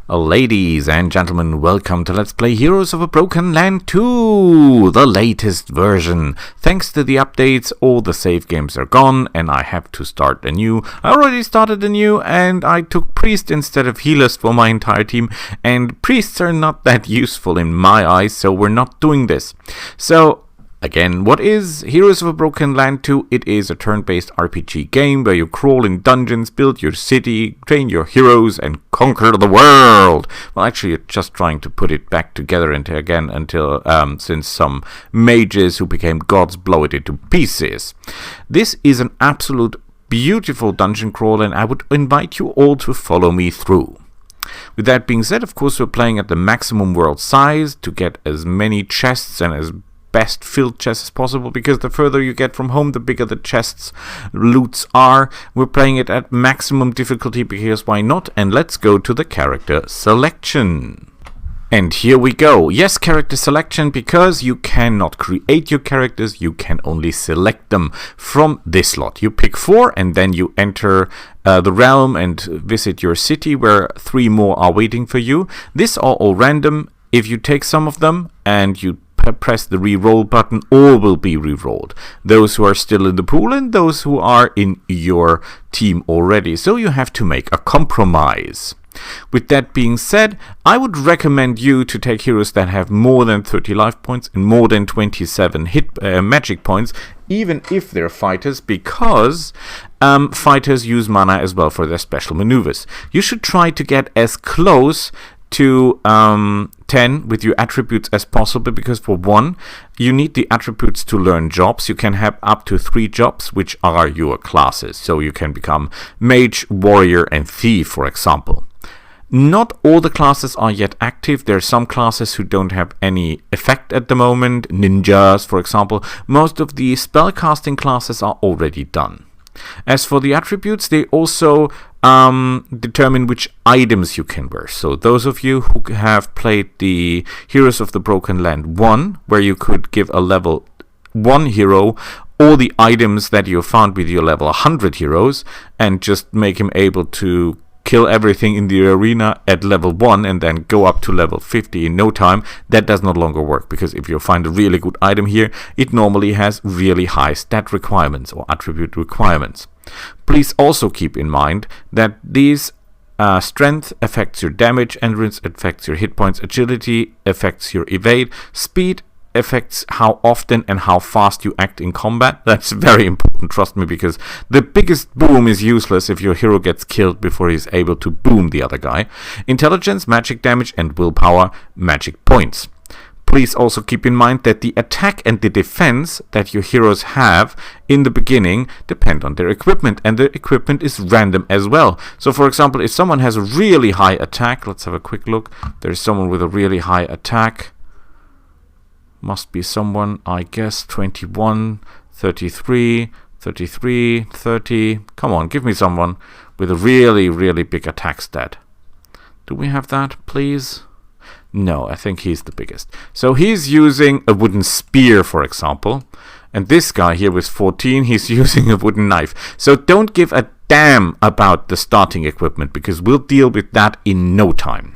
Ladies and gentlemen, welcome to Let's Play Heroes of a Broken Land 2, the latest version. Thanks to the updates, all the save games are gone and I have to start anew. I already started anew and I took priest instead of healers for my entire team, and priests are not that useful in my eyes, so we're not doing this. So, again, what is Heroes of a Broken Land 2? It is a turn-based RPG game where you crawl in dungeons, build your city, train your heroes, and conquer the world. Well, actually, you're just trying to put it back together until since some mages who became gods blow it into pieces. This is an absolute beautiful dungeon crawl, and I would invite you all to follow me through. With that being said, of course, we're playing at the maximum world size to get as many chests and as best filled chests as possible, because the further you get from home, the bigger the chests loots are. We're playing it at maximum difficulty because why not? And let's go to the character selection. And here we go. Yes, character selection, because you cannot create your characters, you can only select them from this slot. You pick 4 and then you enter the realm and visit your city where 3 more are waiting for you. These are all random. If you take some of them and you press the re-roll button, all will be re-rolled. Those who are still in the pool and those who are in your team already. So you have to make a compromise. With that being said, I would recommend you to take heroes that have more than 30 life points and more than 27 magic points, even if they're fighters, because fighters use mana as well for their special maneuvers. You should try to get as close to 10 with your attributes as possible, because for 1 you need the attributes to learn jobs. You can have up to 3 jobs, which are your classes, so you can become mage, warrior and thief, for example. Not all the classes are yet active. There are some classes who don't have any effect at the moment, ninjas for example. Most of the spellcasting classes are already done. As for the attributes, they also determine which items you can wear. So those of you who have played the Heroes of the Broken Land 1, where you could give a level 1 hero all the items that you found with your level 100 heroes and just make him able to kill everything in the arena at level 1 and then go up to level 50 in no time, that does no longer work, because if you find a really good item here, it normally has really high stat requirements or attribute requirements. Please also keep in mind that these strength affects your damage, endurance affects your hit points, agility affects your evade, speed affects how often and how fast you act in combat. That's very important, trust me, because the biggest boom is useless if your hero gets killed before he's able to boom the other guy. Intelligence, magic damage and willpower, magic points. Please also keep in mind that the attack and the defense that your heroes have in the beginning depend on their equipment, and the equipment is random as well. So for example, if someone has a really high attack, let's have a quick look. There's someone with a really high attack. Must be someone, I guess, 21, 33, 33, 30. Come on, give me someone with a really, really big attack stat. Do we have that, please? No, I think he's the biggest. So he's using a wooden spear, for example. And this guy here with 14, he's using a wooden knife. So don't give a damn about the starting equipment, because we'll deal with that in no time.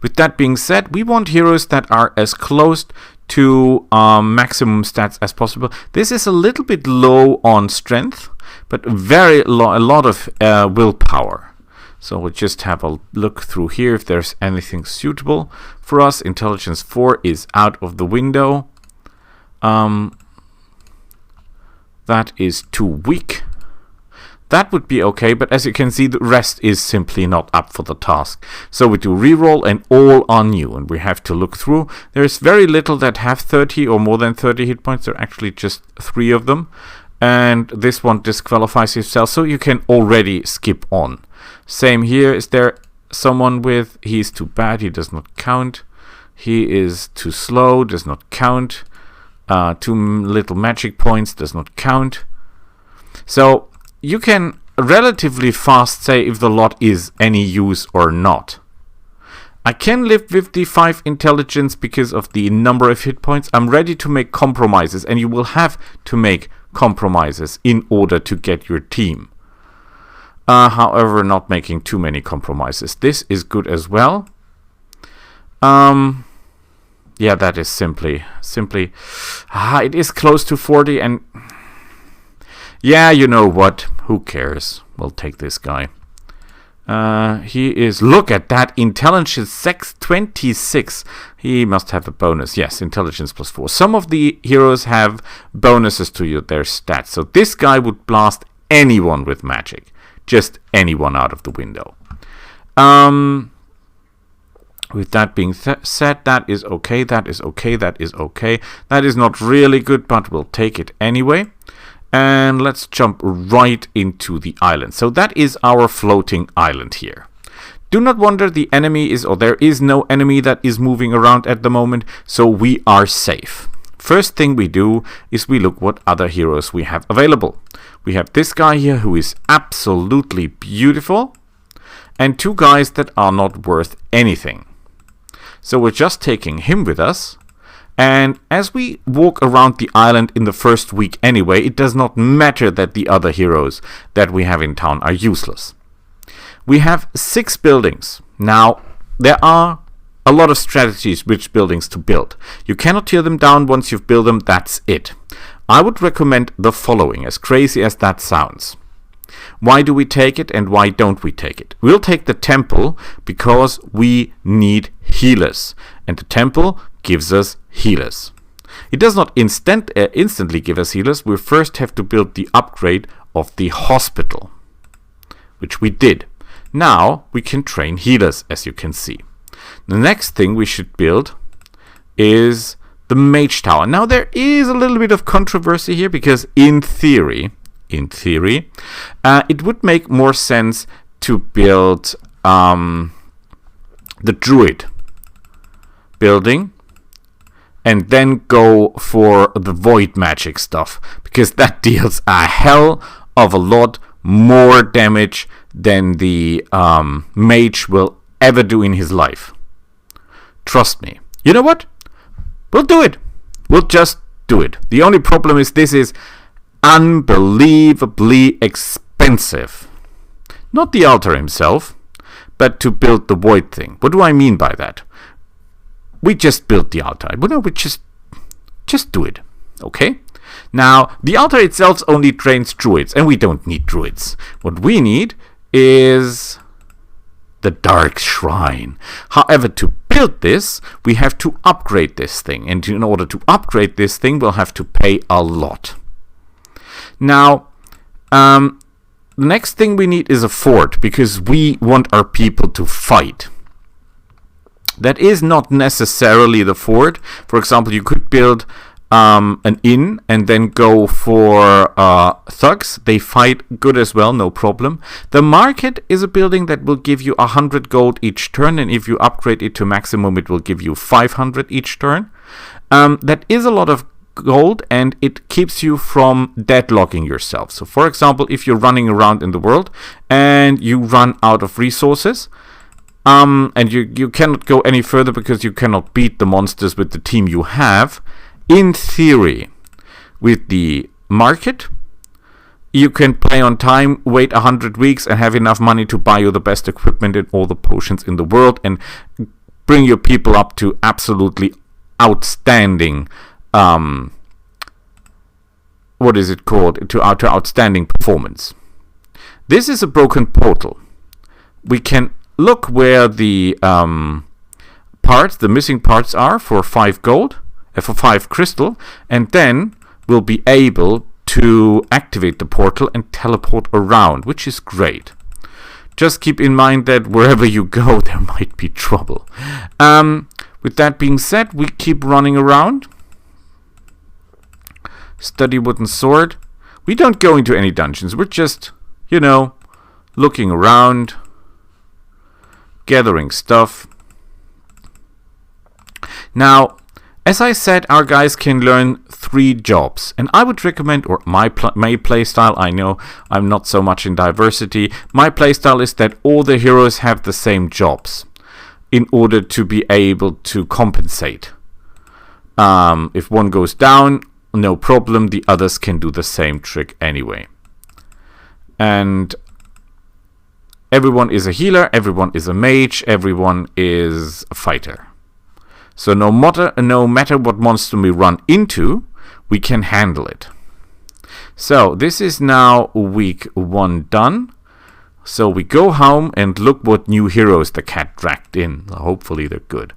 With that being said, we want heroes that are as close to maximum stats as possible. This is a little bit low on strength, but a lot of willpower. So we'll just have a look through here if there's anything suitable for us. Intelligence 4 is out of the window. That is too weak. That would be okay, but as you can see, the rest is simply not up for the task. So we do reroll and all are new, and we have to look through. There's very little that have 30 or more than 30 hit points. There are actually just 3 of them. And this one disqualifies itself, so you can already skip on. Same here. Is there someone with... He's too bad, he does not count. He is too slow, does not count. Too little magic points, does not count. So you can relatively fast say if the lot is any use or not. I can live with the 5 intelligence because of the number of hit points. I'm ready to make compromises, and you will have to make compromises in order to get your team. However, not making too many compromises. This is good as well. Yeah, that is simply. It is close to 40, and yeah, you know what? Who cares? We'll take this guy. He is. Look at that intelligence 26. He must have a bonus. Yes, intelligence +4. Some of the heroes have bonuses to their stats. So this guy would blast anyone with magic. Just anyone out of the window. With that being said, that is okay. That is okay. That is okay. That is not really good, but we'll take it anyway. And let's jump right into the island. So that is our floating island here. Do not wonder, the enemy is, or there is no enemy that is moving around at the moment, so we are safe. First thing we do is we look what other heroes we have available. We have this guy here who is absolutely beautiful, and two guys that are not worth anything. So we're just taking him with us. And as we walk around the island in the first week anyway, it does not matter that the other heroes that we have in town are useless. We have 6 buildings. Now, there are a lot of strategies which buildings to build. You cannot tear them down once you've built them, that's it. I would recommend the following, as crazy as that sounds. Why do we take it and why don't we take it? We'll take the temple because we need healers. And the temple gives us healers. It does not instantly give us healers. We first have to build the upgrade of the hospital, which we did. Now we can train healers, as you can see. The next thing we should build is the mage tower. Now there is a little bit of controversy here because in theory, it would make more sense to build the druid building and then go for the void magic stuff, because that deals a hell of a lot more damage than the mage will ever do in his life. Trust me. You know what? We'll do it. We'll just do it. The only problem is this is unbelievably expensive. Not the altar himself, but to build the void thing. What do I mean by that? We just built the altar. Well, no, we just do it. Okay? Now, the altar itself only trains druids, and we don't need druids. What we need is the dark shrine. However, to build this, we have to upgrade this thing. And in order to upgrade this thing, we'll have to pay a lot. Now, the next thing we need is a fort, because we want our people to fight. That is not necessarily the fort. For example, you could build an inn and then go for thugs. They fight good as well, no problem. The market is a building that will give you 100 gold each turn, and if you upgrade it to maximum, it will give you 500 each turn. That is a lot of gold, and it keeps you from deadlocking yourself. So for example, if you're running around in the world and you run out of resources, and you cannot go any further because you cannot beat the monsters with the team you have, in theory, with the market, you can play on time, wait 100 weeks, and have enough money to buy you the best equipment and all the potions in the world, and bring your people up to absolutely outstanding, to outstanding performance. This is a broken portal. We can look where the missing parts are for 5 gold, for 5 crystal, and then we'll be able to activate the portal and teleport around, which is great. Just keep in mind that wherever you go, there might be trouble. With that being said, we keep running around. Study wooden sword. We don't go into any dungeons. We're just, looking around, gathering stuff. Now, as I said, our guys can learn 3 jobs, and I would recommend, or my playstyle, I know I'm not so much in diversity, my playstyle is that all the heroes have the same jobs in order to be able to compensate. If one goes down, no problem, the others can do the same trick anyway. And Everyone is a healer, everyone is a mage, everyone is a fighter. So no matter what monster we run into, we can handle it. So this is now week 1 done. So we go home and look what new heroes the cat dragged in. Hopefully they're good.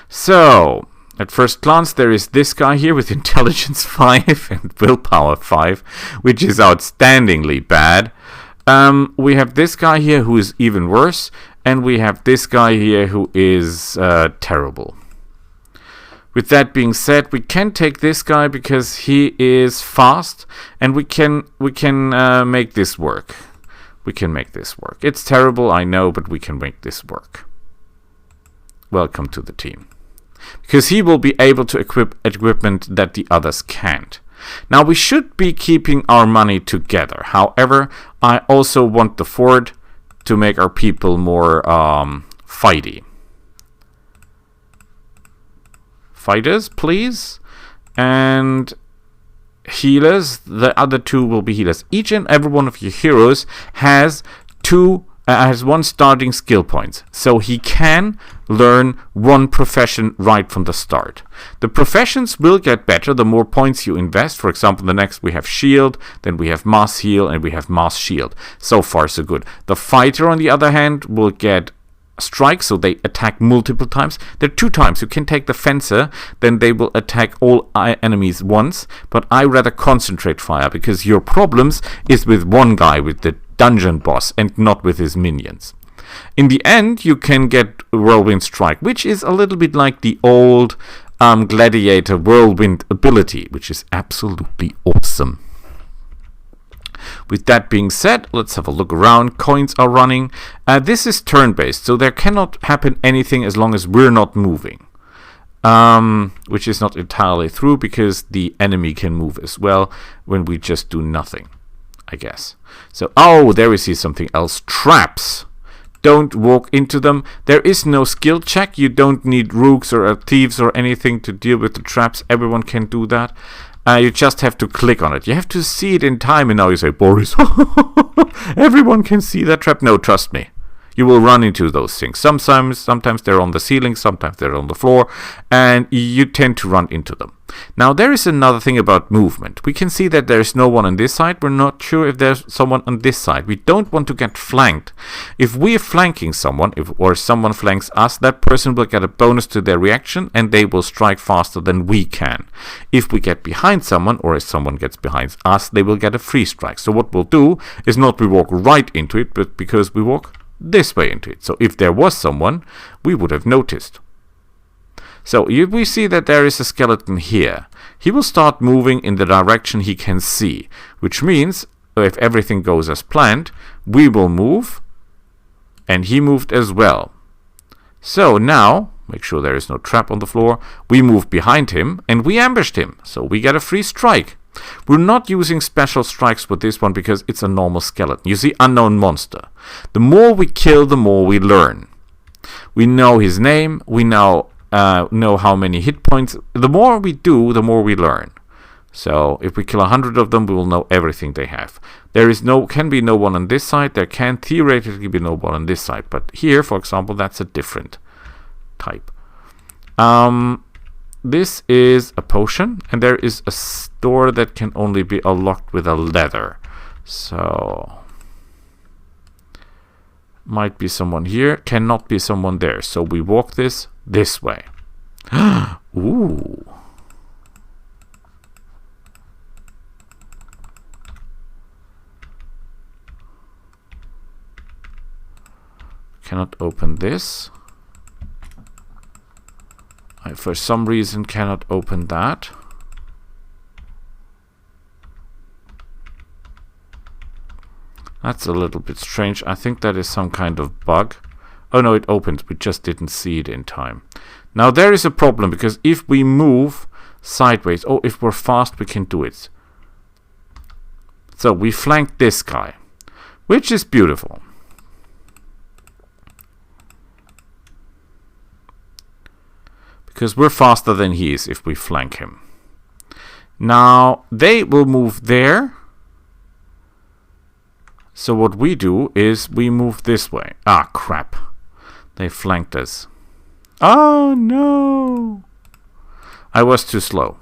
So, at first glance, there is this guy here with intelligence 5 and willpower 5, which is outstandingly bad. We have this guy here who is even worse, and we have this guy here who is terrible. With that being said, we can take this guy because he is fast, and we can make this work. We can make this work. It's terrible, I know, but we can make this work. Welcome to the team. Because he will be able to equip equipment that the others can't. Now, we should be keeping our money together. However, I also want the fort to make our people more fighty. Fighters, please. And healers. The other 2 will be healers. Each and every one of your heroes has 1 starting skill points, so he can learn 1 profession right from the start. The professions will get better the more points you invest. For example, the next we have shield, then we have mass heal, and we have mass shield. So far so good. The fighter, on the other hand, will get strike, so they attack multiple times. There are 2 times. You can take the fencer, then they will attack all enemies once, but I rather concentrate fire, because your problems is with one guy, with the dungeon boss, and not with his minions. In the end, you can get Whirlwind Strike, which is a little bit like the old Gladiator Whirlwind ability, which is absolutely awesome. With that being said, let's have a look around. Coins are running. This is turn-based, so there cannot happen anything as long as we're not moving. Which is not entirely true, because the enemy can move as well when we just do nothing, I guess. So, oh, there we see something else. Traps. Don't walk into them. There is no skill check. You don't need rooks or thieves or anything to deal with the traps. Everyone can do that. You just have to click on it. You have to see it in time, and now you say, Boris, everyone can see that trap. No, trust me. You will run into those things. Sometimes they're on the ceiling, sometimes they're on the floor, and you tend to run into them. Now, there is another thing about movement. We can see that there's no one on this side. We're not sure if there's someone on this side. We don't want to get flanked. If we're flanking someone, or someone flanks us, that person will get a bonus to their reaction, and they will strike faster than we can. If we get behind someone, or if someone gets behind us, they will get a free strike. So what we'll do is not we walk right into it, but because we walk this way into it. So if there was someone, we would have noticed. So we see that there is a skeleton here. He will start moving in the direction he can see, which means if everything goes as planned, we will move, and he moved as well. So now, make sure there is no trap on the floor, we move behind him, and we ambushed him, so we get a free strike. We're not using special strikes with this one because it's a normal skeleton. You see, unknown monster. The more we kill, the more we learn. We know his name, we now know how many hit points. The more we do, the more we learn. So if we kill 100 of them, we will know everything they have. Can be no one on this side. There can theoretically be no one on this side. But here, for example, that's a different type. This is a potion, and there is a door that can only be unlocked with a leather. So might be someone here, cannot be someone there. So we walk this way. Ooh. Cannot open this. I, for some reason, cannot open that. That's a little bit strange. I think that is some kind of bug. Oh no, it opened. We just didn't see it in time. Now there is a problem, because if we move sideways, if we're fast, we can do it. So we flanked this guy, which is beautiful. Because we're faster than he is if we flank him. Now they will move there. So what we do is we move this way. Ah, crap. They flanked us. Oh, no. I was too slow.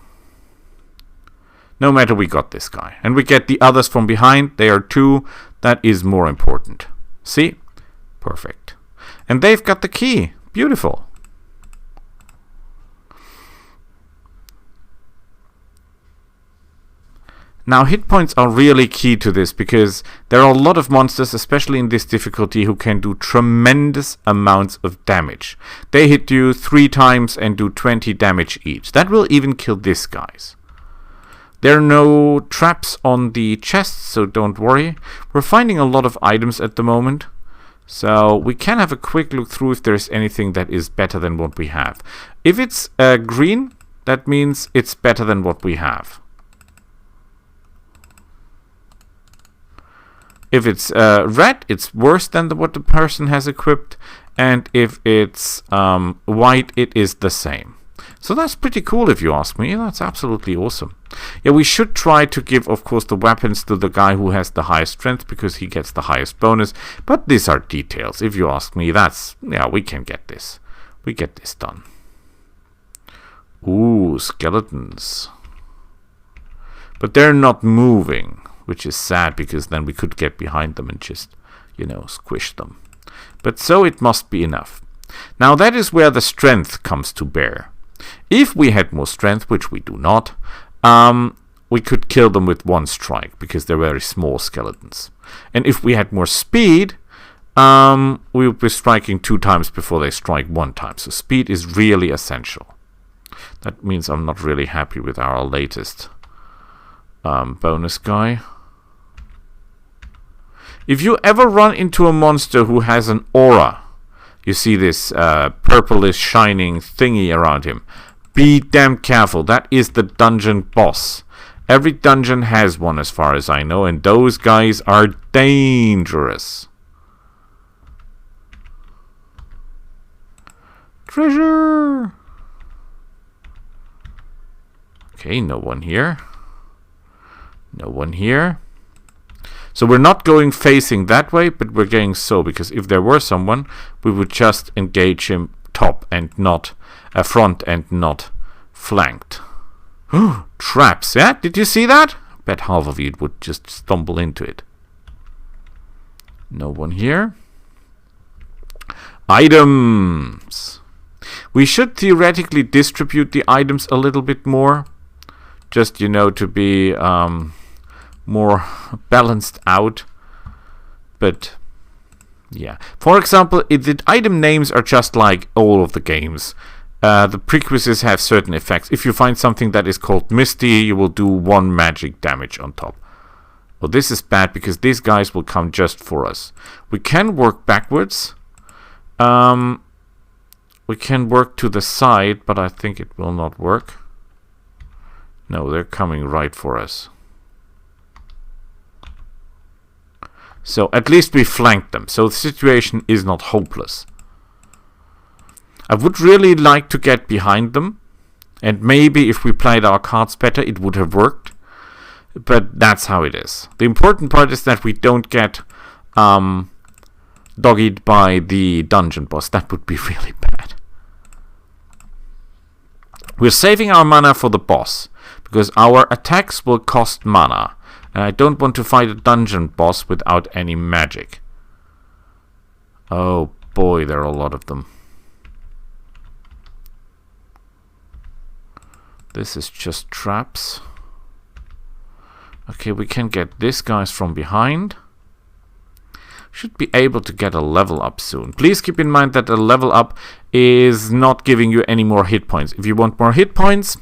No matter, we got this guy. And we get the others from behind. They are 2. That is more important. See? Perfect. And they've got the key. Beautiful. Now, hit points are really key to this, because there are a lot of monsters, especially in this difficulty, who can do tremendous amounts of damage. They hit you 3 times and do 20 damage each. That will even kill these guys. There are no traps on the chests, so don't worry. We're finding a lot of items at the moment, so we can have a quick look through if there's anything that is better than what we have. If it's green, that means it's better than what we have. If it's red, it's worse than what the person has equipped. And if it's white, it is the same. So that's pretty cool if you ask me. That's absolutely awesome. Yeah, we should try to give, of course, the weapons to the guy who has the highest strength, because he gets the highest bonus. But these are details. If you ask me, yeah, we can get this. We get this done. Ooh, skeletons. But they're not moving, which is sad, because then we could get behind them and just, squish them. But so it must be enough. Now that is where the strength comes to bear. If we had more strength, which we do not, we could kill them with 1 strike, because they're very small skeletons. And if we had more speed, we would be striking 2 times before they strike 1 time. So speed is really essential. That means I'm not really happy with our latest bonus guy. If you ever run into a monster who has an aura, you see this purplish shining thingy around him, be damn careful. That is the dungeon boss. Every dungeon has one, as far as I know, and those guys are dangerous. Treasure! Okay, no one here. No one here. So we're not going facing that way, but we're going so, because if there were someone, we would just engage him top and not front and not flanked. Traps, yeah? Did you see that? I bet half of you would just stumble into it. No one here. Items. We should theoretically distribute the items a little bit more. Just, to be more balanced out. But yeah, for example, the item names are just like all of the games. The prerequisites have certain effects. If you find something that is called Misty, you will do 1 magic damage on top. Well, this is bad, because these guys will come just for us. We can work backwards. We can work to the side, but I think it will not work. No, they're coming right for us. So at least we flanked them. So the situation is not hopeless. I would really like to get behind them. And maybe if we played our cards better, it would have worked. But that's how it is. The important part is that we don't get dog-eared by the dungeon boss. That would be really bad. We're saving our mana for the boss, because our attacks will cost mana. And I don't want to fight a dungeon boss without any magic. Oh boy, there are a lot of them. This is just traps. Okay, we can get these guys from behind. Should be able to get a level up soon. Please keep in mind that a level up is not giving you any more hit points. If you want more hit points,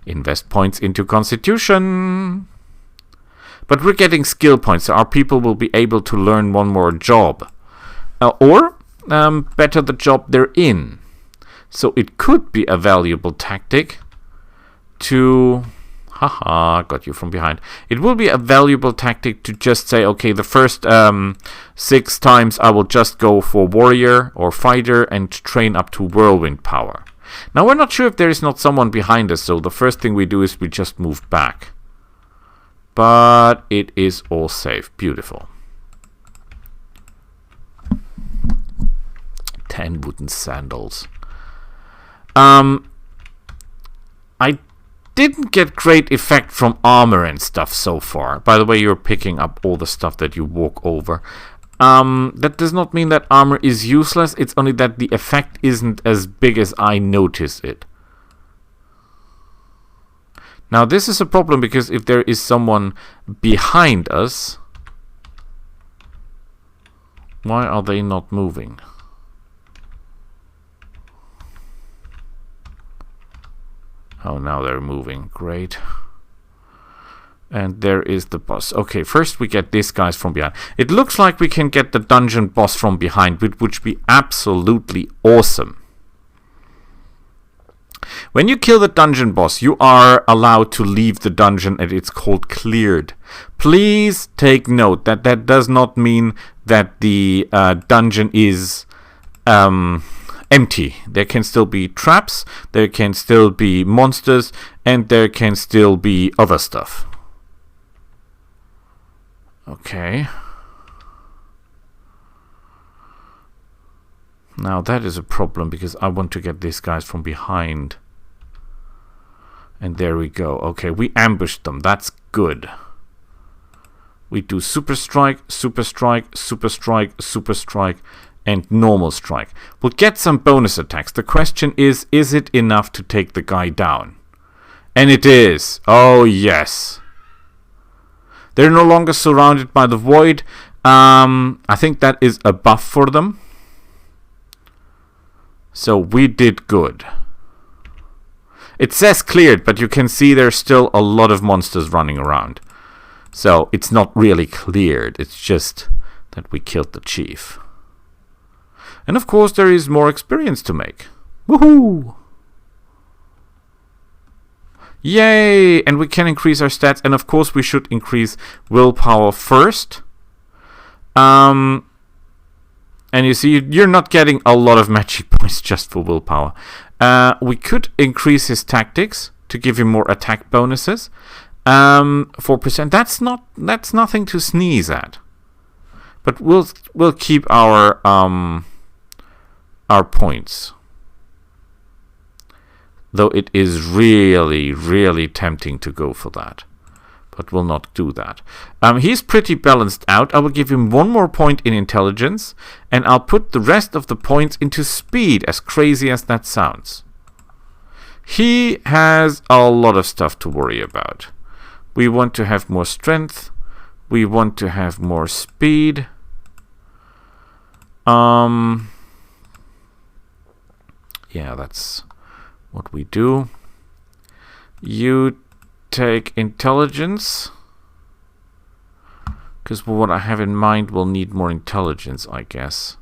invest points into Constitution. But we're getting skill points, so our people will be able to learn 1 more job. Or better the job they're in. So it could be a valuable tactic to... Haha, got you from behind. It will be a valuable tactic to just say, okay, the first 6 times I will just go for warrior or fighter and train up to whirlwind power. Now we're not sure if there is not someone behind us, so the first thing we do is we just move back. But it is all safe. Beautiful. 10 wooden sandals. I didn't get great effect from armor and stuff so far. By the way, you're picking up all the stuff that you walk over. That does not mean that armor is useless. It's only that the effect isn't as big as I notice it. Now this is a problem because if there is someone behind us, why are they not moving? Oh, now they're moving. Great. And there is the boss. Okay, first we get these guys from behind. It looks like we can get the dungeon boss from behind, which would be absolutely awesome. When you kill the dungeon boss, you are allowed to leave the dungeon, and it's called cleared. Please take note that that does not mean that the dungeon is empty. There can still be traps, there can still be monsters, and there can still be other stuff. Okay. Now that is a problem because I want to get these guys from behind. And there we go. Okay, we ambushed them. That's good. We do super strike, super strike, super strike, super strike, and normal strike. We'll get some bonus attacks. The question is it enough to take the guy down? And it is. Oh, yes. They're no longer surrounded by the void. I think that is a buff for them. So we did good. It says cleared, but you can see there's still a lot of monsters running around. So it's not really cleared. It's just that we killed the chief. And of course there is more experience to make. Woohoo! Yay! And we can increase our stats. And of course we should increase willpower first. And you see, you're not getting a lot of magic points just for willpower. We could increase his tactics to give him more attack bonuses. 4%. That's nothing to sneeze at. But we'll keep our points. Though it is really, really tempting to go for that. But we'll not do that. He's pretty balanced out. I will give him 1 more point in intelligence. And I'll put the rest of the points into speed, as crazy as that sounds. He has a lot of stuff to worry about. We want to have more strength. We want to have more speed. Yeah, that's what we do. You take intelligence, because what I have in mind will need more intelligence, I guess.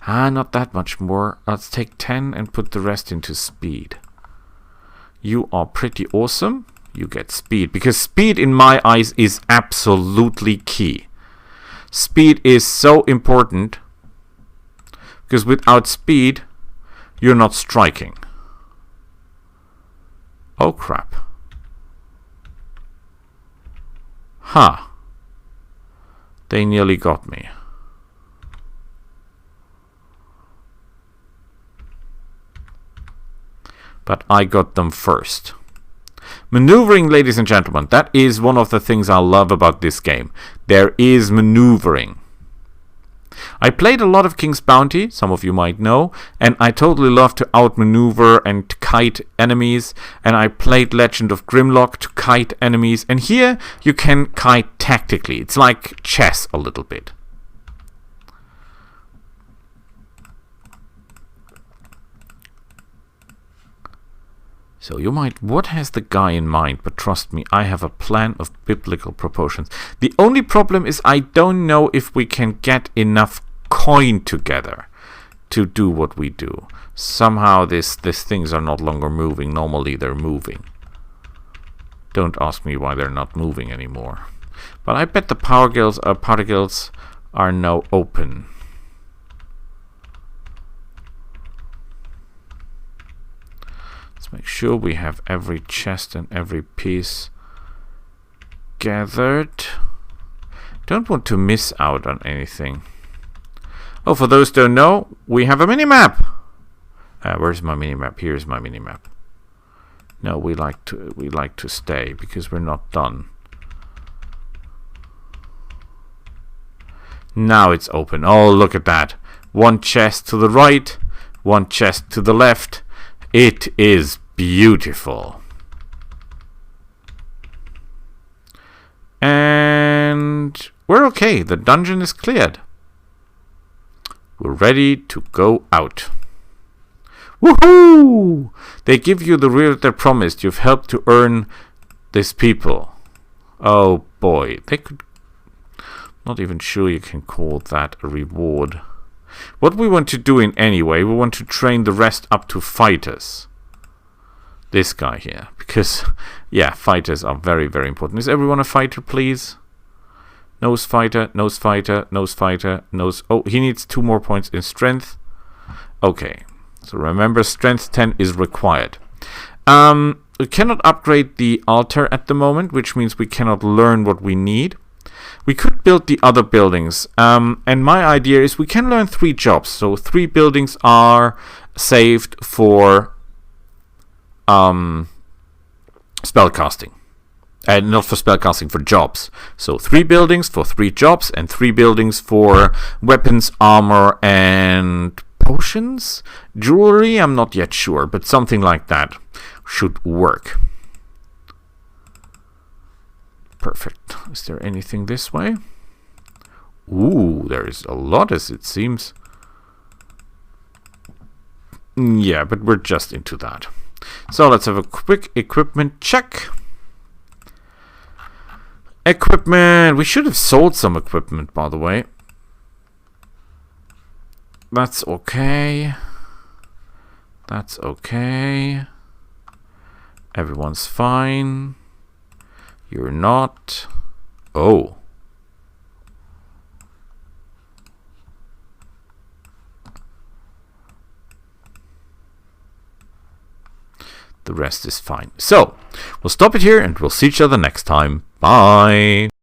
Not that much more. Let's take 10 and put the rest into speed. You are pretty awesome. You get speed, because speed in my eyes is absolutely key. Speed is so important, because without speed you're not striking. Oh crap. Huh. They nearly got me. But I got them first. Maneuvering, ladies and gentlemen, that is one of the things I love about this game. There is maneuvering. I played a lot of King's Bounty, some of you might know, and I totally love to outmaneuver and kite enemies, and I played Legend of Grimlock to kite enemies, and here you can kite tactically. It's like chess a little bit. So you might, what has the guy in mind? But trust me, I have a plan of biblical proportions. The only problem is I don't know if we can get enough coin together to do what we do. Somehow these things are not longer moving. Normally they're moving. Don't ask me why they're not moving anymore. But I bet the power guilds are now open. Make sure we have every chest and every piece gathered. Don't want to miss out on anything. Oh, for those who don't know, we have a mini-map. Where's my mini-map? Here's my mini-map. No, we like to stay because we're not done. Now it's open. Oh, look at that. One chest to the right, one chest to the left. It is beautiful. And we're okay. The dungeon is cleared. We're ready to go out. Woohoo! They give you the reward they promised. You've helped to earn this people. Oh boy, they could... Not even sure you can call that a reward. What we want to do in anyway, we want to train the rest up to fighters. This guy here. Because, yeah, fighters are very, very important. Is everyone a fighter, please? Nose fighter, nose fighter, nose fighter, nose... Oh, he needs 2 more points in strength. Okay. So remember, strength 10 is required. We cannot upgrade the altar at the moment, which means we cannot learn what we need. We could build the other buildings. And my idea is we can learn 3 jobs. So 3 buildings are saved for spellcasting. And not for spellcasting, for jobs. So 3 buildings for 3 jobs, and 3 buildings for weapons, armor, and potions? Jewelry? I'm not yet sure, but something like that should work. Perfect. Is there anything this way? Ooh, there is a lot, as it seems. Yeah, but we're just into that. So let's have a quick equipment check. Equipment. We should have sold some equipment, by the way. That's okay. That's okay. Everyone's fine. You're not. Oh. The rest is fine. So, we'll stop it here and we'll see each other next time. Bye.